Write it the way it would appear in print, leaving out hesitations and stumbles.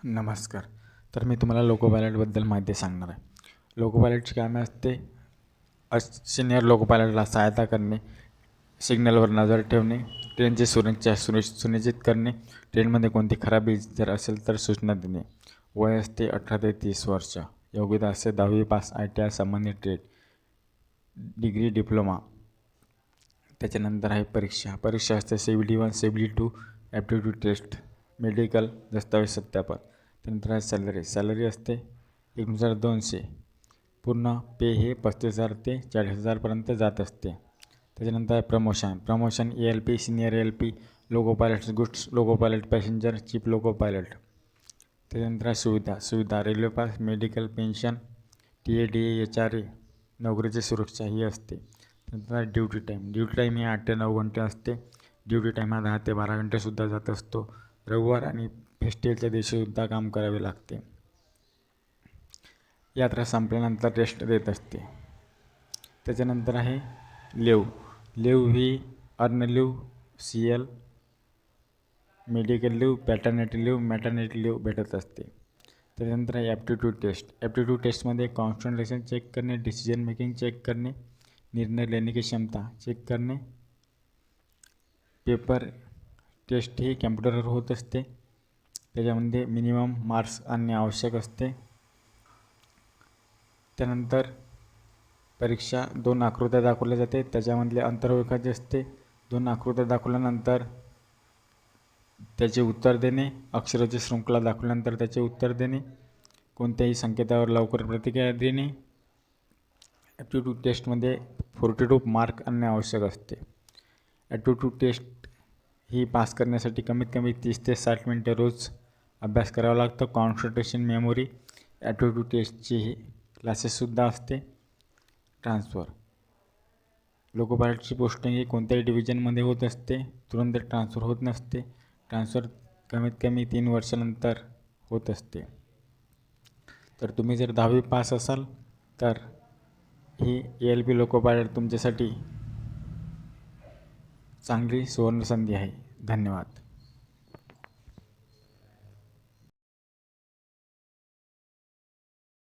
नमस्कार. तर मी तुम्हाला लोको पायलटबद्दल माहिती सांगणार आहे. लोको पायलटची कामे असते सिनियर लोको पायलटला सहायता करणे, सिग्नलवर नजर ठेवणे, ट्रेनची सुरक्षा सुनिश्चित करणे, ट्रेनमध्ये कोणती खराबी जर असेल तर सूचना देणे. वय असते 18 ते 30 वर्ष. योग्यता असते 10वी पास, ITI संबंधित ट्रेड, डिग्री, डिप्लोमा. त्याच्यानंतर आहे परीक्षा असते CBT 1, CBT 2, aptitude test, medical, दस्तावेज सत्यापन. त्यानंतर आहे सॅलरी असते 1,200. पूर्ण पे हे 35,000 ते 40,000पर्यंत जात असते. त्याच्यानंतर आहे promotion ALP, senior ALP, loco pilot, goods loco pilot, passenger, chief loco pilot. त्याच्यानंतर आहे सुविधा railway pass, medical, pension, TA, DA, HRA, नोकरीची सुरक्षा ही असते. त्यानंतर आहे ड्युटी टाईम ही 8 ते 9 घंटे असते. ड्युटी टाईम हा 10 ते 12 घंटेसुद्धा जात असतो. रविवार आणि फेस्टिवलच्या दिवशीसुद्धा काम करावे लागते. यात्रा संपल्यानंतर रेस्ट देत असते. त्याच्यानंतर आहे लिव्ह ही earn leave, CL, medical leave, paternity leave, maternity leave भेटत असते. त्याच्यानंतर आहे ॲप्टिट्यूड टेस्टमध्ये कॉन्सन्ट्रेशन चेक करणे, डिसिजन मेकिंग चेक करणे, निर्णय लेण्याची क्षमता चेक करणे. पेपर टेस्ट ही कॅम्प्युटरवर होत असते. त्याच्यामध्ये मिनिमम मार्क्स आणणे आवश्यक असते. त्यानंतर परीक्षा 2 आकृत्या दाखवल्या जाते, त्याच्यामधले अंतर ओळखायचे असते. 2 आकृत्या दाखवल्यानंतर त्याचे उत्तर देणे, अक्षराची शृंखला दाखवल्यानंतर त्याचे उत्तर देणे, कोणत्याही संकेतावर लवकर प्रतिक्रिया देणे. ॲप्टिट्यूड टेस्टमध्ये 42 मार्क आणणे आवश्यक असते. ॲप्टिट्यूड टेस्ट ही पास करण्यासाठी कमीत कमी 30 ते 60 मिनिटे रोज अभ्यास करावा लागतो. Concentration, memory. ॲप्टिट्यूड टेस्टची ही क्लासेससुद्धा असते. ट्रान्सफर लोको पायलटची पोस्टिंग ही कोणत्याही डिव्हिजनमध्ये होत असते. तुरंत ट्रान्सफर होत नसते. ट्रान्सफर कमीत कमी 3 वर्षानंतर होत असते. तर तुम्ही जर 10वी पास असाल तर ही ALP लोको पायलट तुमच्यासाठी चांगली सुवर्णसंधी आहे. धन्यवाद.